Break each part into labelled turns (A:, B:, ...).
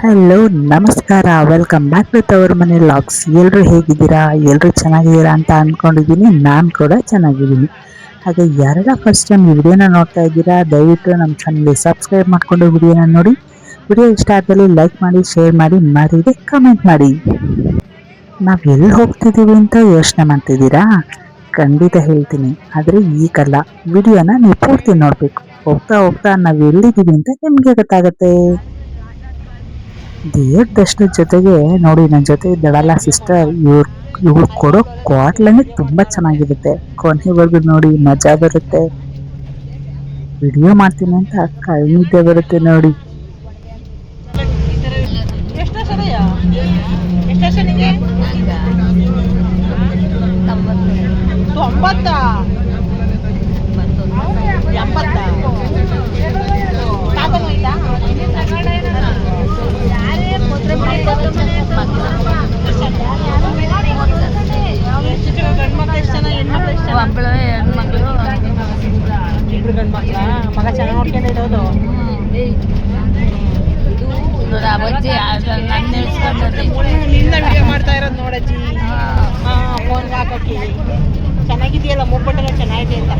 A: Hello ನಮಸ್ಕಾರ, welcome back to ತವರ್ ಮನೆ logs. ಎಲ್ಲರೂ ಹೇಗಿದ್ದೀರಾ? ಎಲ್ಲರೂ ಚೆನ್ನಾಗಿದ್ದೀರಾ ಅಂತ ಅಂದ್ಕೊಂಡಿದ್ದೀನಿ. ನಾನು ಕೂಡ ಚೆನ್ನಾಗಿದ್ದೀನಿ. ಹಾಗೆ ಯಾರೆಲ್ಲ ಫಸ್ಟ್ ಟೈಮ್ ಈ ವಿಡಿಯೋನ ನೋಡ್ತಾ ಇದ್ದೀರಾ, ದಯವಿಟ್ಟು ನಮ್ಮ ಚಾನಲ್ಗೆ ಸಬ್ಸ್ಕ್ರೈಬ್ ಮಾಡಿಕೊಂಡು ವಿಡಿಯೋನ ನೋಡಿ. ವಿಡಿಯೋ ಇಷ್ಟ ಆದಲ್ಲಿ ಲೈಕ್ ಮಾಡಿ, ಶೇರ್ ಮಾಡಿ, ಮರೀದೆ ಕಮೆಂಟ್ ಮಾಡಿ. ನಾವು ಎಲ್ಲಿ ಹೋಗ್ತಿದ್ದೀವಿ ಅಂತ ಯೋಚನೆ ಮಾಡ್ತಿದ್ದೀರಾ? ಖಂಡಿತ ಹೇಳ್ತೀನಿ, ಆದರೆ ಈಗಲ್ಲ. ವಿಡಿಯೋನ ನೀವು ಪೂರ್ತಿ ನೋಡಬೇಕು. ಹೋಗ್ತಾ ಹೋಗ್ತಾ ನಾವು ಎಲ್ಲಿದ್ದೀವಿ ಅಂತ ನಿಮಗೆ ಗೊತ್ತಾಗುತ್ತೆ. ದೇವ್ರ ದರ್ಶನದ ಜೊತೆಗೆ ನೋಡಿ, ನನ್ನ ಜೊತೆ ಇದ್ದಾಳಲ್ಲ ಸಿಸ್ಟರ್, ಇವ್ರು ಕೊಡೋ ಕ್ವಾಟ್ಲನೇ ತುಂಬಾ ಚೆನ್ನಾಗಿರುತ್ತೆ. ಕೊನೆವರೆಗೂ ನೋಡಿ, ಮಜಾ ಬರುತ್ತೆ. ವಿಡಿಯೋ ಮಾಡ್ತೀನಿ ಅಂತ ಕೈ ನಿದ್ದೆ ಬರುತ್ತೆ ನೋಡಿ.
B: ಮಗ ಚೆನ್ನಾಗಿ ನೋಡ್ಕೊಂಡಿರೋದು ನಿನ್ನ ವಿಡಿಯೋ ಮಾಡ್ತಾ ಇರೋದು ನೋಡಜ್ಜಿ. ಫೋನ್ಗೆ ಹಾಕಿ ಚೆನ್ನಾಗಿದೆಯಲ್ಲ, ಮೂಗ್ಬಟ್ಟೆಲ್ಲ ಚೆನ್ನಾಗಿದೆ ಅಂತ.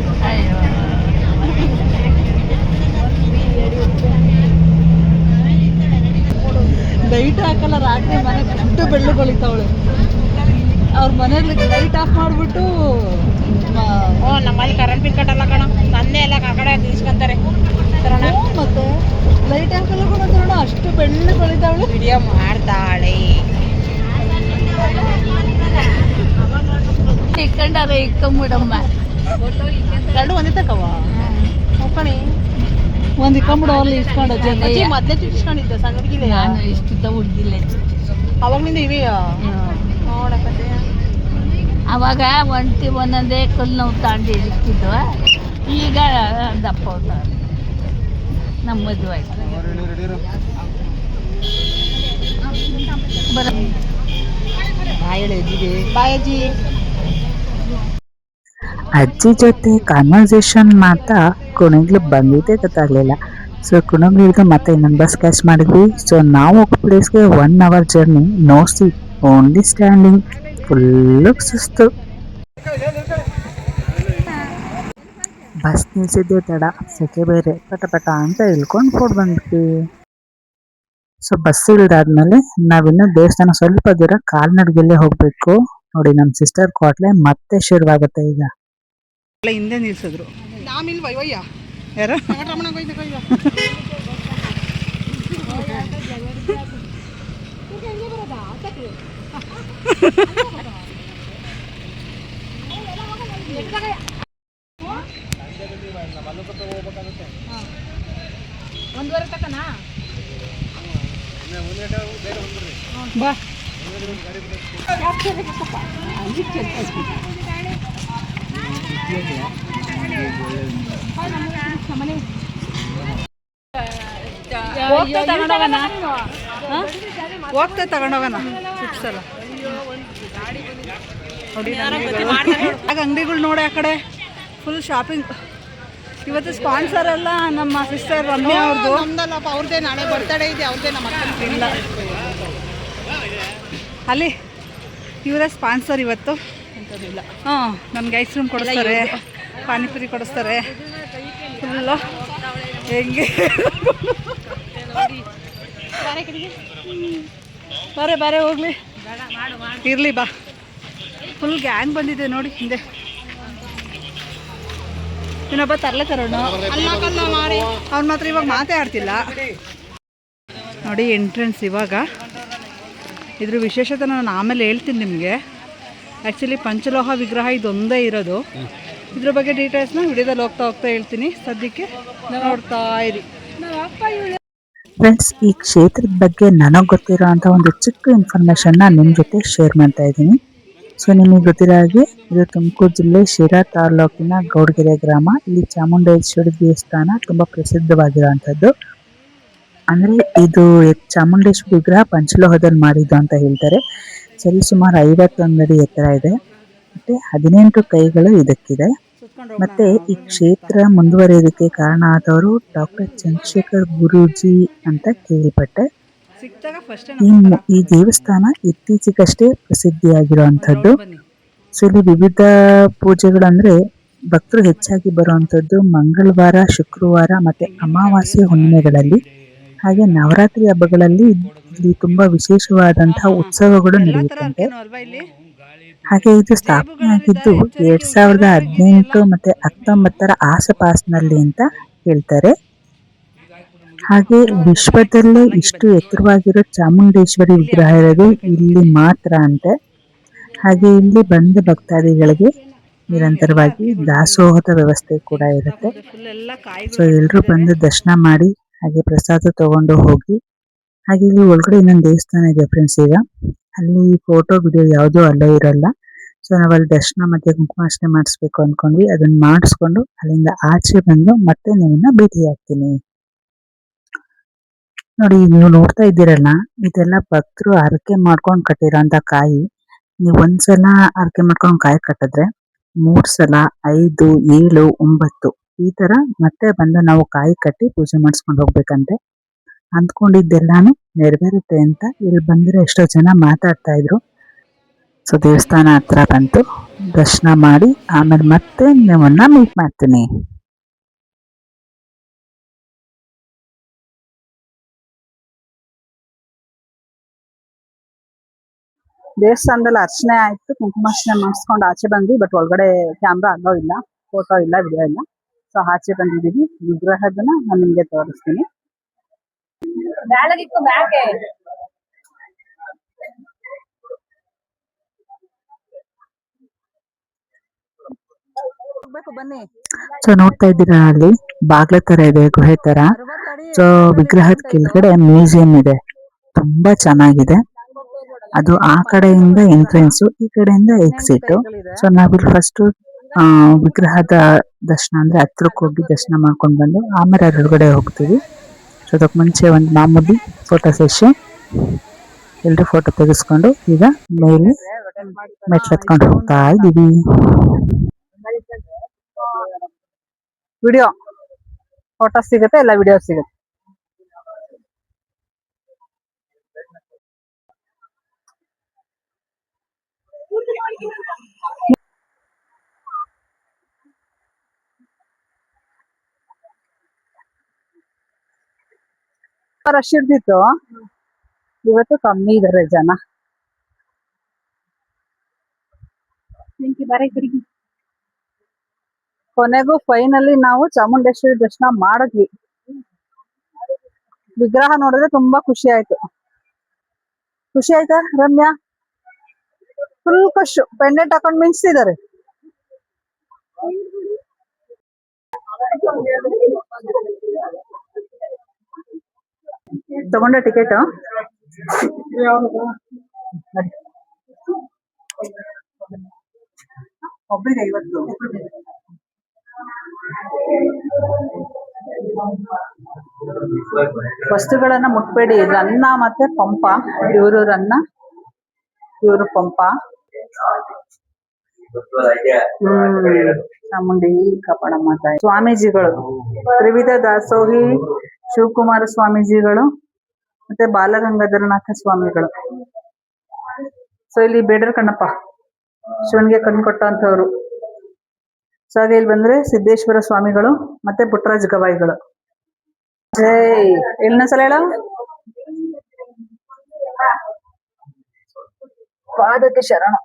B: ಲೈಟ್ ಹಾಕಲ್ಲ ರಾತ್ರಿ, ಮನೆ ದೊಡ್ಡ ಬೆಳ್ಳು ಕೊಳಿತಾವಳೆ. ಅವ್ರ ಮನೇಲಿ ಲೈಟ್ ಆಫ್ ಮಾಡಿಬಿಟ್ಟು ನಮ್ಮಲ್ಲಿ ಕರೆಂಟ್ ಬಿಲ್ ಕಟ್ಟಲ್ಲ ಕಣ, ನನ್ನೇ ಎಲ್ಲ ಆ ಕಡೆ ನಿಲ್ಸ್ಕೊಂತಾರೆ. ಮತ್ತೆ ಲೈಟ್ ಹಾಕಲ್ಲ ಕೂಡ ನೋಡ, ಅಷ್ಟು ಬೆಳ್ಳು ಕೊಳಿತಾವಳೆ. ವಿಡಿಯೋ ಮಾಡ್ತಾಳೆ.
C: ಇಕ್ಕಂಡಾರೆ ಇಕ್ಕಂಬಿಡಮ್ಮ,
B: ಎರಡು ಒಂದೇ ತಕವ ಹೋಗ್ಕಣಿ. ಒಂದು ಇಕ್ಕಂಬಿಡು, ಅಲ್ಲಿ ಇಸ್ಕೊಂಡು ಮೊದಲೇ ಚುಚ್ಚಿಸ್ಕೊಂಡಿದ್ದೆ ಸಣ್ಣ ಹುಡುಗಿಲೆ.
C: ನಾನು ಇಷ್ಟಿದ್ದ ಹುಡುಗಿಲ್ಲ,
B: ಅವಾಗ್ಲಿಂದ ಇವೆ ನೋಡಕತ್ತೆ.
C: ಅವಾಗ ಒಂದೊಂದೇ ಕಲ್ಲು ನೋವು ತಾಂಡಿ ಇಕ್ಕಿದ್ವು. ಈಗ ದಪ್ಪ ನಮ್ಮ ಮದುವೆ ಆಯ್ತು.
B: ಬಾಯಜ್ಜಿ
A: ಅಜ್ಜಿ ಜೊತೆ ಕಾನ್ವರ್ಸೇಷನ್ ಮಾಡ್ತಾ ಕುಣಗ್ಲು ಬಂದಿದ್ದೆ ಗೊತ್ತಾಗ್ಲಿಲ್ಲ. ಸೊ ಕುಣಗ್ಲು ಹಿಡಿದು ಮತ್ತೆ ಇನ್ನೊಂದು ಬಸ್ ಕ್ಯಾಚ್ ಮಾಡಿದ್ವಿ. ಸೊ ನಾವು ಹೋಗೋ ಪ್ಲೇಸ್ಗೆ 1 hour journey, no seat, only standing. Full ಸುಸ್ತು. ಬಸ್ ನಿಲ್ಸಿದ್ದೆ ತಡ, ಸೆಕೆ ಬೇರೆ, ಪಟ ಪಟ ಅಂತ ಇಳ್ಕೊಂಡು ಫೋಡ್ ಬಂದ್ವಿ. ಸೊ ಬಸ್ ಇಳಿದಾದ್ಮೇಲೆ ನಾವಿನ್ನು ದೇವಸ್ಥಾನ ಸ್ವಲ್ಪ ದೂರ ಕಾಲ್ನಡಿಗೆಲ್ಲೇ ಹೋಗ್ಬೇಕು. ನೋಡಿ, ನಮ್ಮ ಸಿಸ್ಟರ್ ಕ್ವಾಟ್ಲೆ ಮತ್ತೆ ಶುರುವಾಗುತ್ತೆ ಈಗ.
B: ಹಿಂದೆ ನಿಲ್ಸಿದ್ರು. ನಾಮಿಲ್ವಯ್ಯ ಯಾರು ಒಂದುವರೆ ತಕನಾ ಬಾ. ಹೋಗ್ತಾ ತಗೊಂಡೋಗೋಣ ಚಿಪ್ಸ್ ಎಲ್ಲ. ಆಗ ಅಂಗಡಿಗಳು ನೋಡಿ, ಆ ಕಡೆ ಫುಲ್ ಶಾಪಿಂಗ್. ಇವತ್ತು ಸ್ಪಾನ್ಸರ್ ಎಲ್ಲ ನಮ್ಮ ಸಿಸ್ಟರ್ ರಮ್ಯಾ ಅವ್ರದ್ದು. ನಮ್ದಲ್ಲಪ್ಪ, ಅವ್ರದ್ದೇ. ನಾಳೆ ಬರ್ತಡೇ ಇದೆ ಅವ್ರದ್ದೇ, ನಮ್ಮ ಅಕ್ಕ ಇಲ್ಲ. ಅಲ್ಲಿ ಇವರೇ ಸ್ಪಾನ್ಸರ್ ಇವತ್ತು. ಹಾಂ, ನಮ್ಗೆ ಐಸ್ ಕ್ರೀಮ್ ಕೊಡಿಸ್ತಾರೆ, ಪಾನಿಪುರಿ ಕೊಡಿಸ್ತಾರೆ. ಫುಲ್ಲು ಹೆಂಗೆ ಬಾರೆ ಬಾರೆ ಹೋಗ್ಲಿ, ಇರಲಿ ಬಾ. ಫುಲ್ ಗ್ಯಾಂಗ್ ಬಂದಿದೆ ನೋಡಿ ಹಿಂದೆ. ಇನ್ನೊಬ್ಬ ತರಲೆ ತರೋಣ, ಅವ್ನು ಮಾತ್ರ ಇವಾಗ ಮಾತೇ ಆಡ್ತಿಲ್ಲ ನೋಡಿ. ಎಂಟ್ರೆನ್ಸ್ ಇವಾಗ. ಇದ್ರ ವಿಶೇಷತೆ ನಾನು ಆಮೇಲೆ ಹೇಳ್ತೀನಿ ನಿಮಗೆ. ಆ್ಯಕ್ಚುಲಿ ಪಂಚಲೋಹ ವಿಗ್ರಹ ಇದೊಂದೇ ಇರೋದು. ಇದ್ರ ಬಗ್ಗೆ ಡೀಟೇಲ್ಸ್ನ ವಿಡಿಯೋದಲ್ಲಿ ಹೋಗ್ತಾ ಹೋಗ್ತಾ ಹೇಳ್ತೀನಿ. ಸದ್ಯಕ್ಕೆ ನೋಡ್ತಾ ಇರಿ.
A: ಫ್ರೆಂಡ್ಸ್, ಈ ಕ್ಷೇತ್ರದ ಬಗ್ಗೆ ನನಗೆ ಗೊತ್ತಿರೋ ಅಂತ ಒಂದು ಚಿಕ್ಕ ಇನ್ಫಾರ್ಮೇಶನ್ನ ನಿಮ್ಮ ಜೊತೆ ಶೇರ್ ಮಾಡ್ತಾ ಇದ್ದೀನಿ. ಸೊ ನಿಮಗೆ ಗೊತ್ತಿರೋ ಹಾಗೆ, ಇದು ತುಮಕೂರು ಜಿಲ್ಲೆ ಶಿರಾ ತಾಲೂಕಿನ ಗೌಡಗೆರೆ ಗ್ರಾಮ. ಇಲ್ಲಿ ಚಾಮುಂಡೇಶ್ವರಿ ದೇವಸ್ಥಾನ ತುಂಬ ಪ್ರಸಿದ್ಧವಾಗಿರುವಂಥದ್ದು. ಅಂದರೆ ಇದು ಚಾಮುಂಡೇಶ್ವರಿ ವಿಗ್ರಹ ಪಂಚಲೋಹದಲ್ಲಿ ಮಾಡಿದ್ದು ಅಂತ ಹೇಳ್ತಾರೆ. ಸರಿಸುಮಾರು 51 ಅಡಿ ಎತ್ತರ ಇದೆ. ಮತ್ತೆ 18 ಕೈಗಳು ಇದಕ್ಕಿದೆ. ಮತ್ತೆ ಈ ಕ್ಷೇತ್ರ ಮುಂದುವರಿಯೋದಕ್ಕೆ ಕಾರಣ ಆದವರು ಡಾಕ್ಟರ್ ಚಂದ್ರಶೇಖರ್ ಗುರೂಜಿ ಅಂತ ಕೇಳ್ಪಟ್ಟೆ.
B: ಸಿಕ್ತಾಗ ಫಸ್ಟೇ
A: ಈ
B: ನಮಸ್ಕಾರ
A: ಈ
B: ಹಾಕ್ಬೇಕು.
A: ದೇವಸ್ಥಾನ ಇತ್ತೀಚೆಗಷ್ಟೇ ಪ್ರಸಿದ್ಧಿಯಾಗಿರುವಂಥದ್ದು.
B: ಬನ್ನಿ.
A: ಸೊ ಇಲ್ಲಿ ವಿವಿಧ ಪೂಜೆಗಳಂದ್ರೆ ಭಕ್ತರು ಹೆಚ್ಚಾಗಿ ಬರುವಂತದ್ದು ಮಂಗಳವಾರ, ಶುಕ್ರವಾರ ಮತ್ತೆ
B: ತೆಂಗಿನ ಮರ
A: ಅಮಾವಾಸ್ಯೆ
B: ಬೆಳೆದಿದ್ದಾವೆ.
A: ಹುಣ್ಣಿಮೆಗಳಲ್ಲಿ. ಹಾಗೆ ನವರಾತ್ರಿ ಹಬ್ಬಗಳಲ್ಲಿ ಇಲ್ಲಿ ತುಂಬಾ ವಿಶೇಷವಾದಂತಹ ಉತ್ಸವಗಳು
B: ಎಲ್ಲ ಥರ
A: ನಡೆಯುತ್ತಂತೆ.
B: ಅರ್ಕೆನೂ ಅಲ್ವಾ ಇಲ್ಲಿ?
A: ಹಾಗೆ ಇದು ಸ್ಥಾಪನೆ
B: ಜೇಬುಗಳಲ್ಲಿದ್ದ
A: ಆಗಿದ್ದು
B: ಎಚ್ಚರಿಕೆ ಉತ್ಸವ ಹೆಂಗಿದೆ ಎಲ್ಲ?
A: 2018 ಮತ್ತೆ 19 ಆಸಪಾಸಿನಲ್ಲಿ ಅಂತ ಹೇಳ್ತಾರೆ. ಹಾಗೆ ವಿಶ್ವದಲ್ಲೇ
B: ಸಣ್ಣಗೆ
A: ಇಷ್ಟು
B: ಬನ್ನಿ.
A: ಎತ್ತರವಾಗಿರೋ ಚಾಮುಂಡೇಶ್ವರಿ
B: ಇಲ್ಲಿ
A: ವಿಗ್ರಹ
B: ಆನೆ
A: ಇರೋದು
B: ಬರಬೇಕು ಇಲ್ಲಿ.
A: ಇಲ್ಲಿ ಮಾತ್ರ ಅಂತೆ. ಹಾಗೆ ಇಲ್ಲಿ ಬಂದ ಭಕ್ತಾದಿಗಳಿಗೆ
B: ಎಲ್ಲ
A: ನಿರಂತರವಾಗಿ
B: ಅರ್ಕೆಗಳು ಬಿಟ್ಟಿದ್ದಾರೆ.
A: ದಾಸೋಹದ ವ್ಯವಸ್ಥೆ ಕೂಡ
B: ಹಿಂಗೆ
A: ಇರುತ್ತೆ.
B: ಸುತ್ತಮುತ್ತ ಫುಲ್ ಎಲ್ಲ
A: ಸೊ
B: ಕಾಯಿಗಳು
A: ಎಲ್ರೂ
B: ಕಟ್ಬಿಟ್ಟಿದ್ದಾರೆ.
A: ಬಂದು ದರ್ಶನ ಮಾಡಿ ಹಾಗೆ ಪ್ರಸಾದ ತಗೊಂಡು ಹೋಗಿ. ಹಾಗೆ ಇಲ್ಲಿ ಒಳಗಡೆ ಇನ್ನೊಂದು ದೇವಸ್ಥಾನ ಇದೆ ಫ್ರೆಂಡ್ಸ್. ಈಗ ಅಲ್ಲಿ ಫೋಟೋ ವಿಡಿಯೋ ಯಾವುದೂ ಅಲ್ಲೋ ಇರಲ್ಲ. ಸೊ ನಾವು ಅಲ್ಲಿ ದರ್ಶನ ಮತ್ತೆ ಕುಂಕುಮಾರ್ಚನೆ ಮಾಡಿಸ್ಬೇಕು ಅನ್ಕೊಂಡ್ವಿ. ಅದನ್ನ ಮಾಡಿಸ್ಕೊಂಡು ಅಲ್ಲಿಂದ ಆಚೆ ಬಂದು ಮತ್ತೆ ನಿಮ್ಮನ್ನ ಭೇಟಿ ಆಗ್ತೀನಿ. ನೋಡಿ ನೀವು ನೋಡ್ತಾ ಇದ್ದೀರಲ್ಲ, ಇದೆಲ್ಲ ಭಕ್ತರು ಹರಕೆ ಮಾಡ್ಕೊಂಡು ಕಟ್ಟಿರೋಂಥ ಕಾಯಿ. ನೀವು ಒಂದ್ಸಲ ಹರಕೆ ಮಾಡ್ಕೊಂಡು ಕಾಯಿ ಕಟ್ಟಿದ್ರೆ 3 ಸಲ, 5, 7, 9 ಈ ತರ ಮತ್ತೆ ಬಂದು ನಾವು ಕಾಯಿ ಕಟ್ಟಿ ಪೂಜೆ ಮಾಡಿಸ್ಕೊಂಡು ಹೋಗ್ಬೇಕಂತೆ. ಅಂದ್ಕೊಂಡಿದ್ದೆಲ್ಲಾನು ನೆರವೇರುತ್ತೆ ಅಂತ ಇಲ್ಲಿ ಬಂದಿರೋ ಎಷ್ಟೋ ಜನ ಮಾತಾಡ್ತಾ ಇದ್ರು. ಸೊ ದೇವಸ್ಥಾನ ಹತ್ರ ಬಂತು, ದರ್ಶನ ಮಾಡಿ ಆಮೇಲೆ ಮತ್ತೆ ನಿಮ್ಮನ್ನ ಮೀಟ್ ಮಾಡ್ತೀನಿ. ದೇವಸ್ಥಾನದಲ್ಲಿ ಅರ್ಚನೆ ಆಯ್ತು, ಕುಂಕುಮಾರ್ಚನೆ ಮಾಡಿಸ್ಕೊಂಡು ಆಚೆ ಬಂದ್ವಿ. ಬಟ್ ಒಳಗಡೆ ಕ್ಯಾಮ್ರಾ ಅಲ್ಲೋ ಇಲ್ಲ, ಫೋಟೋ ಇಲ್ಲ, ವಿಡಿಯೋ ಇಲ್ಲ. ಸೊ ಆಚೆ ಬಂದಿದ್ದೀವಿ. ವಿಗ್ರಹದನ್ನ ನಾನು ನಿಮ್ಗೆ ತೋರಿಸ್ತೀನಿ. ಬನ್ನಿ. ಸೊ ನೋಡ್ತಾ ಇದ್ದೀರಾ ಅಲ್ಲಿ ಬಾಗ್ಲ ತರ ಇದೆ, ಗುಹೆ ತರ. ಸೊ ವಿಗ್ರಹದ ಕೆಳಗಡೆ ಮ್ಯೂಸಿಯಂ ಇದೆ, ತುಂಬಾ ಚೆನ್ನಾಗಿದೆ. ಅದು ಆ ಕಡೆಯಿಂದ ಎಂಟ್ರೆನ್ಸ್, ಈ ಕಡೆಯಿಂದ ಎಕ್ಸಿಟ್. ಸೊ ನಾವಿಲ್ಲಿ ಫಸ್ಟ್ ವಿಗ್ರಹದ ದರ್ಶನ ಅಂದ್ರೆ ಹತ್ರಕ್ಕೆ ಹೋಗಿ ದರ್ಶನ ಮಾಡ್ಕೊಂಡು ಬಂದು ಆಮೇಲೆ ಅದ್ರೊಳಗಡೆ ಹೋಗ್ತೀವಿ. ಸೊ ಅದಕ್ಕೆ ಮುಂಚೆ ಒಂದು ಮಾಮೂಲಿ ಫೋಟೋ ಸೆಷನ್, ಎಲ್ರು ಫೋಟೋ ತೆಗೆಸ್ಕೊಂಡು ಈಗ ಮೇಲೆ ಮೆಟ್ಲು ಹತ್ಕೊಂಡು ಹೋಗ್ತಾ ಇದೀವಿ. ವಿಡಿಯೋ ಫೋಟೋ ಸಿಗುತ್ತೆ, ಎಲ್ಲ ವಿಡಿಯೋ ಸಿಗುತ್ತೆ. ರಶ್ ಇರ್ತಿತ್ತು, ಇವತ್ತು ಕಮ್ಮಿ ಇದಾರೆ ಜನ. ಕೊನೆಗೂ ಫೈನಲಿ ನಾವು ಚಾಮುಂಡೇಶ್ವರಿ ದರ್ಶನ ಮಾಡಿದ್ವಿ. ವಿಗ್ರಹ ನೋಡಿದ್ರೆ ತುಂಬಾ ಖುಷಿ ಆಯ್ತು. ಖುಷಿ ಆಯ್ತಾ ರಮ್ಯಾ? ಫುಲ್ ಖುಷು, ಪೆಂಡೆಂಟ್ ಹಾಕೊಂಡು ಮಿಂಚ್ತಿದ್ದಾರೆ. ತಗೊಂಡ ಟಿಕೆಟ್ ಒಬ್ಬರಿಗೆ 50. ವಸ್ತುಗಳನ್ನ ಮುಟ್ಬೇಡಿ. ರನ್ನ ಮತ್ತೆ ಪಂಪ, ಇವರು ರನ್ನ, ಇವರು ಪಂಪ. ಚಾಮುಂಡಿ ಕಾಪಾಡಮ್ಮ ತಾಯಿ. ಸ್ವಾಮೀಜಿಗಳು ತ್ರಿವಿಧ ದಾಸೋಹಿ ಶಿವಕುಮಾರ ಸ್ವಾಮೀಜಿಗಳು ಮತ್ತೆ ಬಾಲಗಂಗಾಧರನಾಥ ಸ್ವಾಮಿಗಳು. ಸೊ ಇಲ್ಲಿ ಬೇಡರ ಕಣ್ಣಪ್ಪ ಶಿವನ್ಗೆ ಕಣ್ಣು ಕೊಟ್ಟಂತವ್ರು. ಸೊ ಹಾಗೆ ಇಲ್ಲಿ ಬಂದ್ರೆ ಸಿದ್ದೇಶ್ವರ ಸ್ವಾಮಿಗಳು ಮತ್ತೆ ಪುಟ್ಟರಾಜ ಗವಾಯಿಗಳು. ಜೈ ಇನ್ನೊಂದ್ಸಲ ಹೇಳ. ಪಾದಕ್ಕೆ ಶರಣ.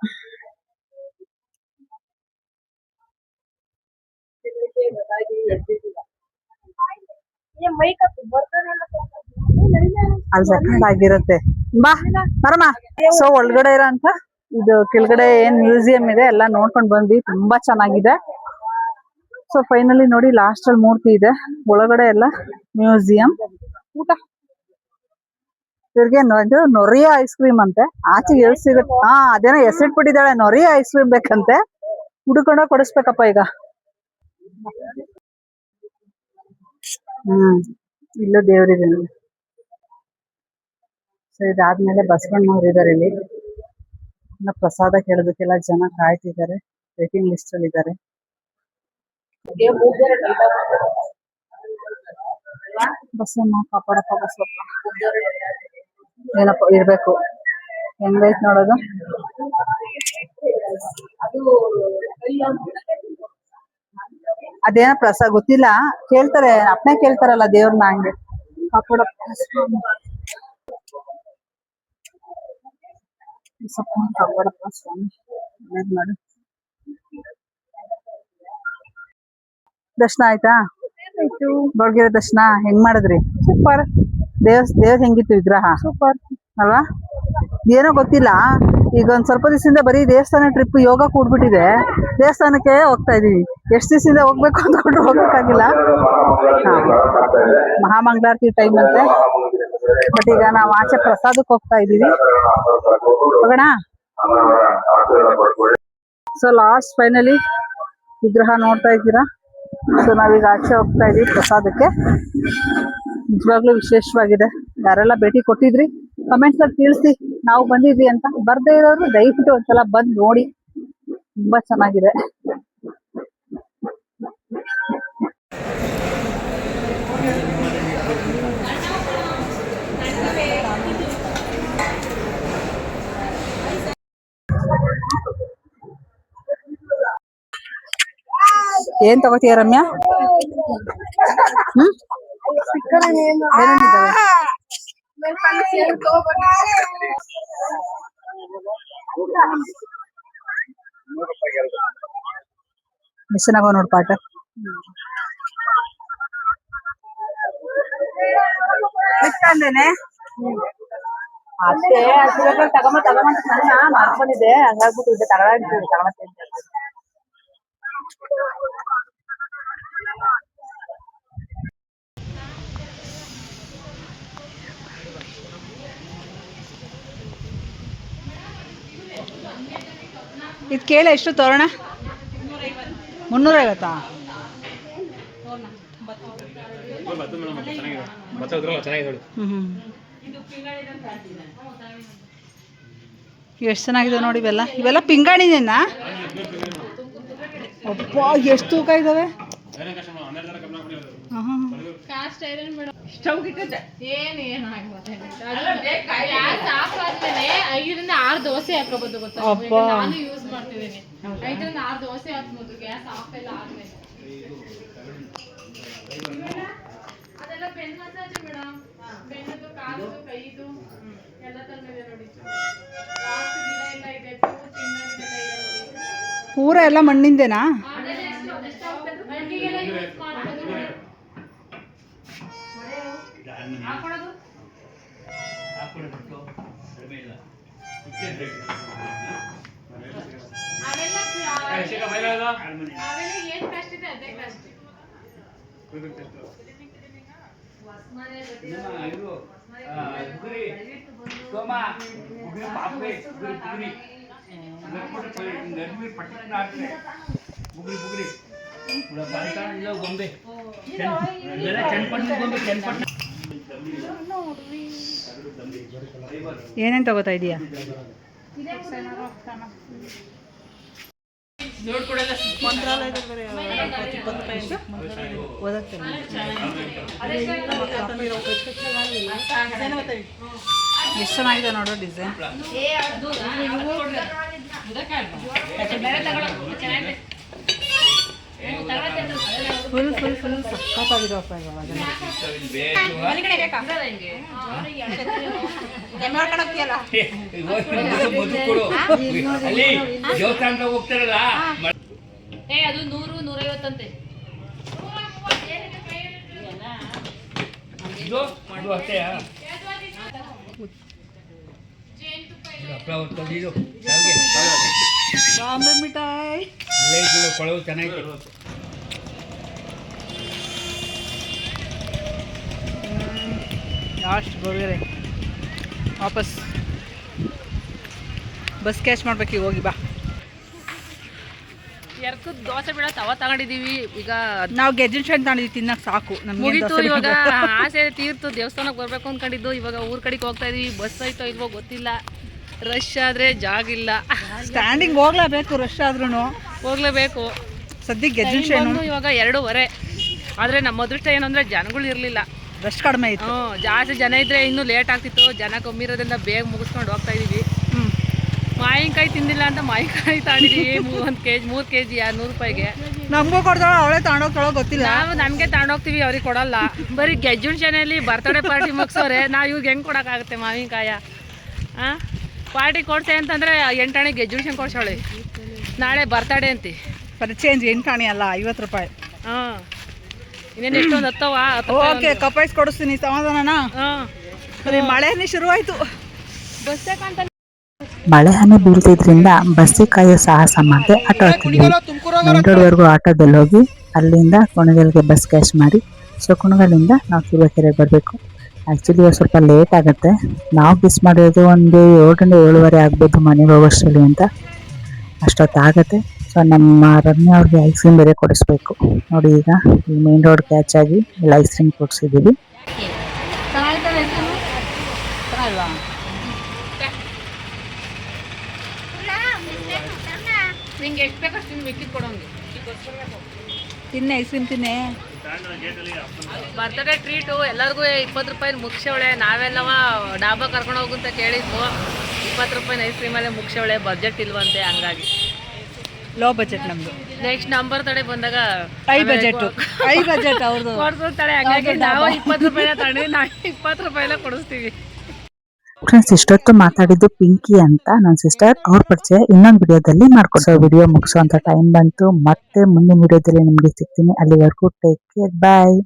A: ಅಲ್ಲಿ ರೆಕಾರ್ಡ್ ಆಗಿರುತ್ತೆ. ಬಾ ಬರಮ್ಮ. ಸೊ ಒಳಗಡೆ ಇರೋಂತ ಇದು ಕೆಳಗಡೆ ಏನ್ ಮ್ಯೂಸಿಯಂ ಇದೆ ಎಲ್ಲ ನೋಡ್ಕೊಂಡ್ ಬಂದ್ವಿ, ತುಂಬಾ ಚೆನ್ನಾಗಿದೆ. ಸೊ ಫೈನಲಿ ನೋಡಿ ಲಾಸ್ಟ್ ಅಲ್ಲಿ ಮೂರ್ತಿ ಇದೆ, ಒಳಗಡೆ ಎಲ್ಲ ಮ್ಯೂಸಿಯಂ. ಊಟ ಇವ್ರಿಗೆ ಇದು ನೊರಿಯ ಐಸ್ ಕ್ರೀಮ್ ಅಂತೆ, ಆಚೆಗೆ ಎಲ್ಲಿ ಸಿಗುತ್ತೆ? ಅದೇನೋ ಹೆಸರಿಟ್ಬಿಟ್ಟಿದ್ದಾಳೆ, ನೊರಿಯ ಐಸ್ ಕ್ರೀಮ್ ಬೇಕಂತೆ. ಹುಡುಕೊಂಡ ಕೊಡಿಸ್ಬೇಕಪ್ಪ ಈಗ. ಇಲ್ಲೂ ದೇವ್ರಿದೆ. ಸೊ ಇದಾದ್ಮೇಲೆ ಬಸವಣ್ಣವ್ರು ಇದಾರೆ ಇಲ್ಲಿ. ಇನ್ನ ಪ್ರಸಾದ ಕೇಳೋದಕ್ಕೆಲ್ಲ ಜನ ಕಾಯ್ತಿದ್ದಾರೆ, ವೇಟಿಂಗ್ ಲಿಸ್ಟ್ ಅಲ್ಲಿ ಇದ್ದಾರೆ. ಬಸವಣ್ಣ ಕಾಪಾಡಪ್ಪ ಬಸವಪ್ಪ.
B: ಏನಪ್ಪ ಇರಬೇಕು. ಹೆಂಗೈತೆ ನೋಡೋದು. ಅದೇನ ಪ್ರಸಾದ ಗೊತ್ತಿಲ್ಲ, ಕೇಳ್ತಾರೆ ಅಪ್ಪನೇ ಕೇಳ್ತಾರಲ್ಲ ದೇವ್ರನ್ನ, ಹಂಗೆ ಕಾಪಾಡಪ್ಪ ಸ್ವಾಮಿ, ಕಾಪಾಡಪ್ಪ ಸ್ವಾಮಿ. ಮಾಡು. ದರ್ಶನ ಆಯ್ತಾ? ಬೊಳ್ಗೆರೆ ದರ್ಶನ ಹೆಂಗ್ ಮಾಡಿದ್ರಿ? ಸೂಪರ್. ದೇವ್ರ ಹೆಂಗಿತ್ತು ವಿಗ್ರಹ? ಸೂಪರ್ ಅಲ್ವಾ? ಏನೋ ಗೊತ್ತಿಲ್ಲ, ಈಗ ಒಂದ್ ಸ್ವಲ್ಪ ದಿವಸದಿಂದ ಬರೀ ದೇವಸ್ಥಾನ ಟ್ರಿಪ್ ಯೋಗ ಕೂಡ್ಬಿಟ್ಟಿದೆ. ದೇವಸ್ಥಾನಕ್ಕೆ ಹೋಗ್ತಾ ಇದೀವಿ. ಎಷ್ಟು ದಿವಸದಿಂದ ಹೋಗ್ಬೇಕು ಅಂದ್ಕೊಂಡ್ರು ಹೋಗಕ್ಕಾಗಿಲ್ಲ. ಮಹಾಮಂಗಳಾರತಿ ಟೈಮ್ ಅಂತೆ, ಬಟ್ ಈಗ ನಾವು ಆಚೆ ಪ್ರಸಾದಕ್ಕೆ ಹೋಗ್ತಾ ಇದೀವಿ. ಹೋಗೋಣ. ಸೊ ಲಾಸ್ಟ್ ಫೈನಲಿ ವಿಗ್ರಹ ನೋಡ್ತಾ ಇದ್ದೀರಾ. ಸೊ ನಾವೀಗ ಆಚೆ ಹೋಗ್ತಾ ಇದೀವಿ ಪ್ರಸಾದಕ್ಕೆ. ನಿಜವಾಗ್ಲೂ ವಿಶೇಷವಾಗಿದೆ. ಯಾರೆಲ್ಲ ಭೇಟಿ ಕೊಟ್ಟಿದ್ರಿ ಕಮೆಂಟ್ಸ್ ಅಲ್ಲಿ ತಿಳಿಸಿ, ನಾವು ಬಂದಿದ್ವಿ ಅಂತ. ಬರ್ದೇ ಇರೋರು ದಯವಿಟ್ಟು ಒಂದ್ಸಲ ಬಂದು ನೋಡಿ, ತುಂಬಾ ಚೆನ್ನಾಗಿದೆ. ಏನ್ ತಗೋತೀಯ ರಮ್ಯಾ? ಮಿಷನ್ ಆಗೋ ನೋಡ್ ಪಾಠ. ಅಷ್ಟೇ ತಗೊಂಬ ನನ್ನ ಮಾಡ್ಕೊಂಡಿದ್ದೆ, ಹಂಗಾಗ್ಬಿಟ್ಟು ಇದೆ ತಗೊಳಂತ. ಇದು ಕೇಳ ಎಷ್ಟು ತೋರಣ? 350. ಎಷ್ಟು ಚೆನ್ನಾಗಿದೆ ನೋಡಿ. ಇವೆಲ್ಲ ಪಿಂಗಾಣಿನೇನಾ? ಅಪ್ಪ ಎಷ್ಟು ತೂಕ ಇದಾವೆ.
D: ಸ್ಟವ್ ಇಟ್ಟಿದ್ದೆ ಏನು 5ರಿಂದ 6 ದೋಸೆ ಹಾಕೋಬಹುದು ಗೊತ್ತಾ? ನಾನು ಯೂಸ್ ಮಾಡ್ತಿದ್ದೀನಿ. 5ರಿಂದ 6 ದೋಸೆ ಹಾಕ್ಬೋದು ಗ್ಯಾಸ್ ಆಫ್ ಎಲ್ಲ ಆದ್ಮೇಲೆ. ಅದೆಲ್ಲ ಬೆನ್ ಮಸಾಜ್ ಮೇಡಮ್, ಬೆನ್ನದು ಕಾಲು ಕೈದು ಎಲ್ಲ ತಂದಿದೆ ನೋಡಿ. ಲಾಸ್ಟ್ ಗಿಡ ಎಲ್ಲ ಇದೆ,
B: ಪೂರ ಎಲ್ಲ ಮಣ್ಣಿಂದೇನಾ?
D: ಮಣ್ಣಿಗೆಲ್ಲ ಯೂಸ್ ಮಾಡ್ಬೋದು. ಅವೆಲ್ಲ ಏನ್ ಕಷ್ಟ ಇದೆ ಅದೇ ಕಷ್ಟ.
B: ಏನೇನ್ ತಗೋತಾ ಇದೀಯಾ? ಎಷ್ಟು ಚೆನ್ನಾಗಿದೆ ನೋಡೋ ಡಿಸೈನ್. ಫುಲ್ ಸಖತ್ತಾಗಿದೆಪ್ಪ.
D: ಹೋಗ್ತಾರಲ್ಲ ಅದು 100-150 ಅಂತೆ.
B: ಬಾಂಬೆ ಮಿಠಾಯಿ
E: ಕೊಳವು ಚೆನ್ನಾಗಿ.
B: ಲಾಸ್ಟ್ ಬೊಳ್ಗೆರೆ ವಾಪಸ್ ಬಸ್ ಕ್ಯಾಚ್ ಮಾಡ್ಬೇಕು. ಹೋಗಿ ಬಾ.
D: ಎರ್ಕದ್ ದೋಸೆ ಬೇಡ ತವ ತಗೊಂಡಿದೀವಿ. ಈಗ
B: ನಾವು ಗೆಜ್ಜಿನ ಶೆಣ್ ತಗೊಂಡಿದ್ವಿ, ತಿನ್ನಕ್ಕೆ ಸಾಕು
D: ಮುಗೀತು. ಇವಾಗ ಆಸೆ ತೀರ್ತು, ದೇವಸ್ಥಾನಕ್ಕೆ ಬರ್ಬೇಕು ಅಂದ್ಕೊಂಡಿದ್ದು. ಇವಾಗ ಊರ್ ಕಡೆಗೆ ಹೋಗ್ತಾ ಇದೀವಿ. ಬಸ್ ಆಯ್ತೋ ಇಲ್ವೋ ಗೊತ್ತಿಲ್ಲ. ರಶ್ ಆದ್ರೆ ಜಾಗ ಇಲ್ಲ.
B: ಸ್ಟ್ಯಾಂಡಿಂಗ್ ಹೋಗ್ಲೇಬೇಕು, ರಶ್ ಆದ್ರೂ
D: ಹೋಗ್ಲೇಬೇಕು.
B: ಸದ್ಯಕ್ಕೆ ಗೆಜ್ಜಿನ ಶೆಣ್
D: ಇವಾಗ 2:15. ಆದರೆ ನಮ್ಮ ಅದೃಷ್ಟ ಏನಂದ್ರೆ ಜನಗಳು ಇರಲಿಲ್ಲ.
B: ರಶ್ ಕಡಿಮೆ ಇತ್ತು.
D: ಜಾಸ್ತಿ ಜನ ಇದ್ರೆ ಇನ್ನೂ ಲೇಟ್ ಆಗ್ತಿತ್ತು. ಜನ ಕಮ್ಮಿ ಇರೋದ್ರಿಂದ ಬೇಗ ಮುಗಿಸ್ಕೊಂಡು ಹೋಗ್ತಾ ಇದೀವಿ. ಮಾವಿನಕಾಯಿ ತಿಂದಿಲ್ಲ ಅಂತ ಮಾವಿನಕಾಯಿ ತಗೊಂಡಿದೀವಿ 1 kg 3 kg 100 ರೂಪಾಯಿಗೆ.
B: ನಮಗೂ ಕೊಡ್ತಾಳ, ಅವಳೇ ತಗೊಂಡೋಗ್ತಾಳೋ ಗೊತ್ತಿಲ್ಲ.
D: ನಾವು ನಮಗೆ ತಗೊಂಡೋಗ್ತೀವಿ, ಅವ್ರಿಗೆ ಕೊಡಲ್ಲ. ಬರೀ ಗೆಜ್ಜುಣ್ಸೆನಲ್ಲಿ ಬರ್ತಡೇ ಪಾರ್ಟಿ ಮುಗಿಸೋರೆ, ನಾವು ಇವಾಗ ಹೆಂಗೆ ಕೊಡೋಕ್ಕಾಗುತ್ತೆ ಮಾವಿನಕಾಯ? ಪಾರ್ಟಿ ಕೊಡ್ತೆ ಅಂತಂದರೆ 8 ಆಣೆ ಗೆಜ್ಜುಣ್ಸೆ ಕೊಡ್ಸೋಳೆ. ನಾಳೆ ಬರ್ತಡೇ ಅಂತಿ.
B: ಬರೀ ಚೇಂಜ್ 8 ಆಣೆ ಅಲ್ಲ, 50 ರೂಪಾಯಿ.
D: ಇನ್ನೇನು ಎಷ್ಟೊಂದು ಹತ್ತವ.
B: ಓಕೆ, ಕಪಾಯಿಸ್ ಕೊಡಿಸ್ತೀನಿ, ಸಮಾಧಾನನಾ? ಸರಿ, ಮಳೆನೇ ಶುರುವಾಯಿತು.
D: ಬಸ್ಸೇ ಕಾಣ್ತಾ
A: ಮಳೆ ಹನಿ ಬೀಳ್ತಿದ್ರಿಂದ ಬಸ್ಸಿ ಕಾಯೋ ಸಾಹಸ ಮಾಡದೆ ಆಟೋ ಹತ್ತಿದ್ವಿ. ಮೇನ್ ರೋಡ್ವರೆಗೂ ಆಟೋದಲ್ಲಿ ಹೋಗಿ ಅಲ್ಲಿಂದ ಕುಣಗಲ್ಗೆ ಬಸ್ ಕ್ಯಾಶ್ ಮಾಡಿ, ಸೊ ಕುಣಗಲಿಂದ ನಾವು ತುರುವೇಕೆರೆಗೆ ಬರಬೇಕು. ಆ್ಯಕ್ಚುಲಿ ಸ್ವಲ್ಪ ಲೇಟ್ ಆಗುತ್ತೆ. ನಾವು ಮಿಸ್ ಮಾಡಿರೋದು ಒಂದು 7 7:30 ಆಗ್ಬೋದು ಮನೆಗೆ ಹೋಗೋಷ್ಟರಲ್ಲಿ ಅಂತ. ಅಷ್ಟೊತ್ತಾಗುತ್ತೆ. ಸೊ ನಮ್ಮ ರಮ್ಯಾ ಅವ್ರಿಗೆ ಐಸ್ ಕ್ರೀಮ್ ಬೇರೆ ಕೊಡಿಸ್ಬೇಕು. ನೋಡಿ, ಈಗ ಈ ಮೇನ್ ರೋಡ್ ಕ್ಯಾಚ್ ಆಗಿ ಇಲ್ಲಿ ಐಸ್ ಕ್ರೀಮ್ ಕೊಡಿಸಿದ್ದೀವಿ.
D: ನಿಂಗೆ ಎಷ್ಟು ಬೇಕಷ್ಟು ನಿಮ್ಗೆ ಮಿಕ್ಕಿದ್ದು ಕೊಡೋಂಗೆ.
B: ತಿನ್ನೆ, ಐಸ್ ಕ್ರೀಮ್ ತಿನ್ನೆ.
D: ಬರ್ತಡೇ ಟ್ರೀಟು ಎಲ್ಲರಿಗೂ 20 ರೂಪಾಯಿ ಮುಗಿಸೋಳೆ. ನಾವೆಲ್ಲವ ಡಾಬಾ ಕರ್ಕೊಂಡು ಹೋಗುಂತ ಕೇಳಿದ್ವು. 20 ರೂಪಾಯಿ ಐಸ್ ಕ್ರೀಮಲ್ಲೇ ಮುಗಿಸೋಳೆ. ಬಜೆಟ್ ಇಲ್ವಂತೆ, ಹಂಗಾಗಿ
B: ಲೋ ಬಜೆಟ್ ನಮ್ಮದು.
D: ನೆಕ್ಸ್ಟ್ ನಂಬರ್ ತಡೆ ಬಂದಾಗ
B: ಹೈ ಬಜೆಟ್ ಅವ್ರದ್ದು
D: ಕೊಡ್ಸೋತಾಳೆ. ಹಂಗಾಗಿ ನಾವು 20 ರೂಪಾಯಿನ ತಗೊಂಡು ನಾವು 20 ರೂಪಾಯಿನ ಕೊಡಿಸ್ತೀವಿ.
A: ಫ್ರೆಂಡ್ಸ್, ಇಷ್ಟೊತ್ತು ಮಾತಾಡಿದ್ದು ಪಿಂಕಿ ಅಂತ ನನ್ನ ಸಿಸ್ಟರ್. ಅವ್ರ ಪರಿಚಯ ಇನ್ನೊಂದು ವಿಡಿಯೋದಲ್ಲಿ ಮಾಡ್ಕೊಡ್ಸೋ. ವಿಡಿಯೋ ಮುಗಿಸೋ ಅಂತ ಟೈಮ್ ಬಂತು. ಮತ್ತೆ ಮುಂದಿನ ವಿಡಿಯೋದಲ್ಲಿ ನಿಮಗೆ ಸಿಗ್ತೀನಿ. ಅಲ್ಲಿವರೆಗೂ ಟೇಕ್ ಕೇರ್, ಬಾಯ್.